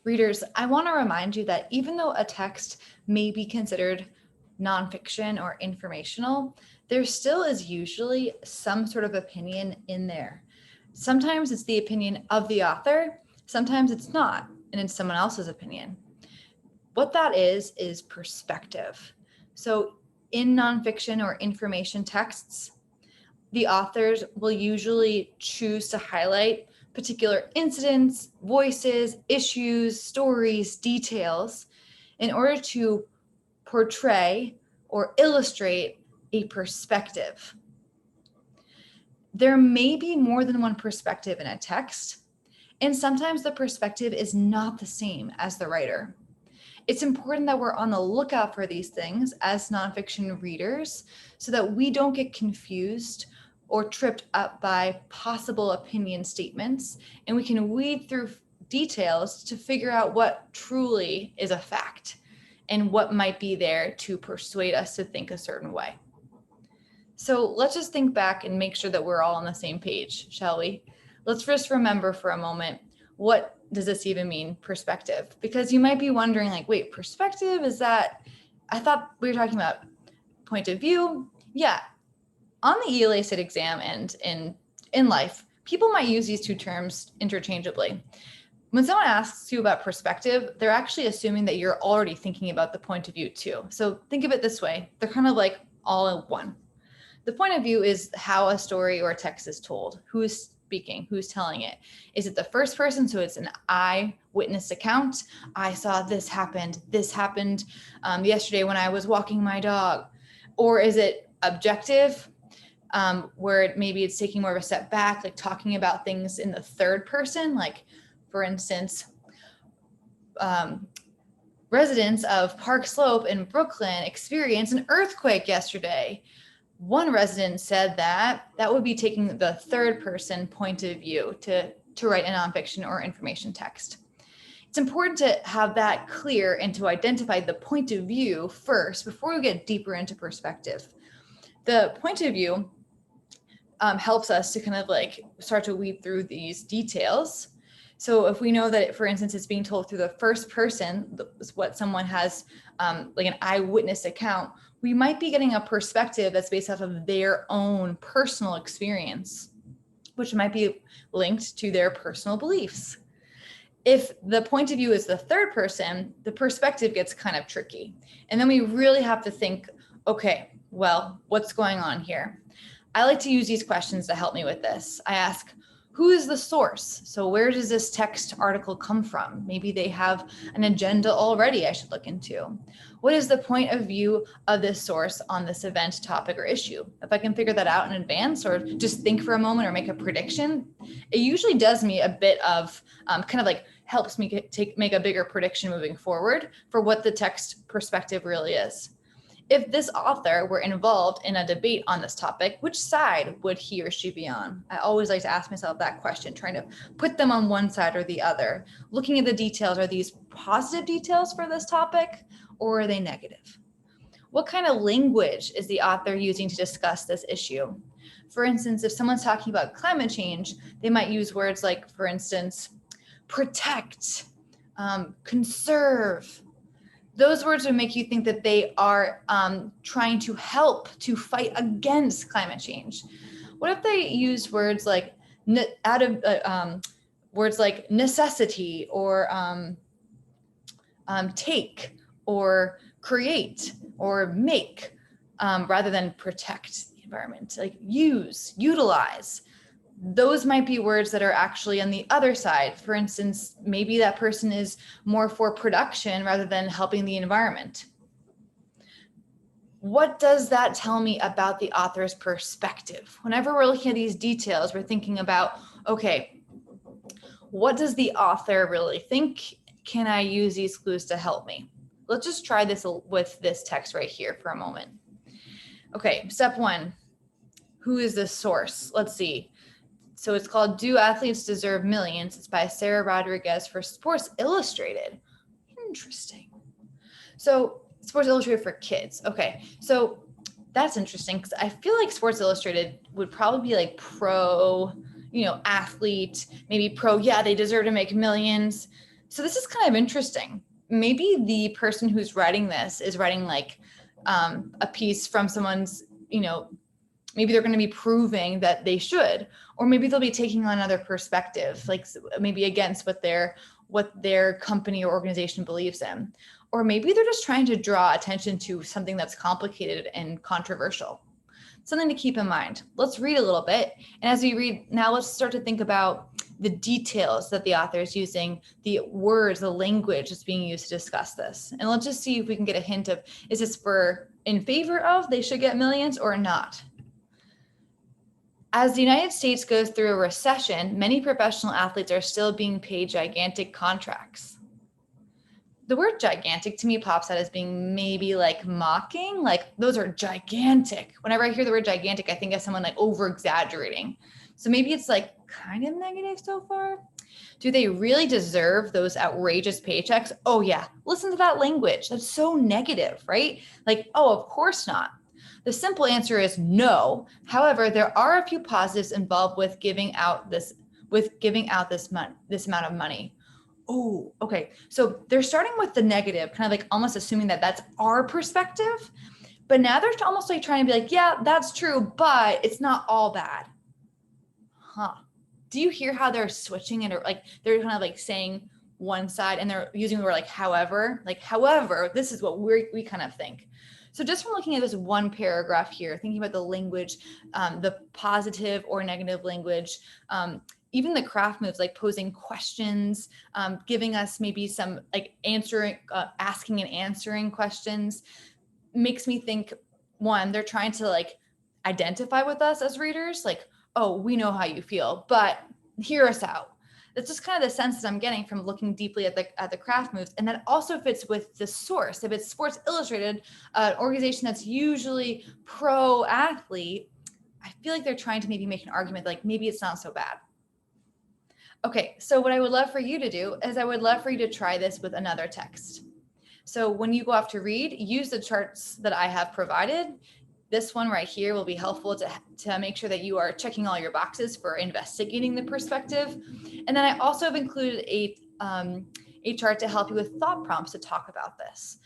Readers, I want to remind you that even though a text may be considered nonfiction or informational, there still is usually some sort of opinion in there. Sometimes it's the opinion of the author, sometimes it's not, and it's someone else's opinion. What that is perspective. So in nonfiction or information texts, the authors will usually choose to highlight particular incidents, voices, issues, stories, details in order to portray or illustrate a perspective. There may be more than one perspective in a text, and sometimes the perspective is not the same as the writer. It's important that we're on the lookout for these things as nonfiction readers so that we don't get confused or tripped up by possible opinion statements, and we can weed through details to figure out what truly is a fact and what might be there to persuade us to think a certain way. So let's just think back and make sure that we're all on the same page, shall we? Let's just remember for a moment, what does this even mean, perspective? Because you might be wondering, like, wait, perspective, is that, I thought we were talking about point of view. Yeah, on the ELA state exam and in life, people might use these two terms interchangeably. When someone asks you about perspective, they're actually assuming that you're already thinking about the point of view too. So think of it this way. They're kind of like all in one. The point of view is how a story or a text is told. Who is speaking? Who's telling it? Is it the first person? So it's an eyewitness account. I saw this happened. This happened yesterday when I was walking my dog. Or is it objective? Where maybe it's taking more of a step back, like talking about things in the third person, like for instance, residents of Park Slope in Brooklyn experienced an earthquake yesterday. One resident said that would be taking the third person point of view to write a nonfiction or information text. It's important to have that clear and to identify the point of view first before we get deeper into perspective. The point of view helps us to kind of like start to weed through these details. So if we know that, for instance, it's being told through the first person, what someone has like an eyewitness account, we might be getting a perspective that's based off of their own personal experience, which might be linked to their personal beliefs. If the point of view is the third person, the perspective gets kind of tricky. And then we really have to think, okay, well, what's going on here? I like to use these questions to help me with this. I ask, who is the source? So where does this text article come from? Maybe they have an agenda already I should look into. What is the point of view of this source on this event, topic, or issue? If I can figure that out in advance or just think for a moment or make a prediction, it usually does me a bit of kind of like helps me make a bigger prediction moving forward for what the text perspective really is. If this author were involved in a debate on this topic, which side would he or she be on? I always like to ask myself that question, trying to put them on one side or the other. Looking at the details, are these positive details for this topic or are they negative? What kind of language is the author using to discuss this issue? For instance, if someone's talking about climate change, they might use words like, for instance, protect, conserve. Those words would make you think that they are trying to help to fight against climate change. What if they use words like words like necessity or take or create or make rather than protect the environment, like use, utilize? Those might be words that are actually on the other side. For instance, maybe that person is more for production rather than helping the environment. What does that tell me about the author's perspective? Whenever we're looking at these details, we're thinking about, okay, what does the author really think? Can I use these clues to help me? Let's just try this with this text right here for a moment. Okay, step one, who is the source? Let's see. So it's called Do Athletes Deserve Millions? It's by Sarah Rodriguez for Sports Illustrated. Interesting. So Sports Illustrated for kids. Okay, so that's interesting because I feel like Sports Illustrated would probably be like pro, athlete, maybe pro, yeah, they deserve to make millions. So this is kind of interesting. Maybe the person who's writing this is writing like a piece from someone's, maybe they're going to be proving that they should, or maybe they'll be taking on another perspective, like maybe against what their company or organization believes in. Or maybe they're just trying to draw attention to something that's complicated and controversial. Something to keep in mind. Let's read a little bit. And as we read, now let's start to think about the details that the author is using, the words, the language that's being used to discuss this. And let's just see if we can get a hint of, is this in favor of they should get millions or not? As the United States goes through a recession, many professional athletes are still being paid gigantic contracts. The word gigantic to me pops out as being maybe like mocking, like those are gigantic. Whenever I hear the word gigantic, I think of someone like over exaggerating. So maybe it's like kind of negative so far. Do they really deserve those outrageous paychecks? Oh yeah, listen to that language. That's so negative, right? Like, oh, of course not. The simple answer is no. However, there are a few positives involved with giving out this amount of money. Oh, okay. So they're starting with the negative, kind of like almost assuming that that's our perspective. But now they're almost like trying to be like, yeah, that's true, but it's not all bad. Huh. Do you hear how they're switching it, or like they're kind of like saying one side and they're using the word like, however, this is what we kind of think. So just from looking at this one paragraph here, thinking about the language, the positive or negative language, even the craft moves, like posing questions, giving us maybe some like asking and answering questions, makes me think, one, they're trying to like identify with us as readers, like, oh, we know how you feel, but hear us out. That's just kind of the sense that I'm getting from looking deeply at the craft moves. And that also fits with the source. If it's Sports Illustrated, an organization that's usually pro athlete, I feel like they're trying to maybe make an argument like maybe it's not so bad. Okay, so what I would love for you to do is I would love for you to try this with another text. So when you go off to read, use the charts that I have provided. This one right here will be helpful to make sure that you are checking all your boxes for investigating the perspective. And then I also have included a chart to help you with thought prompts to talk about this.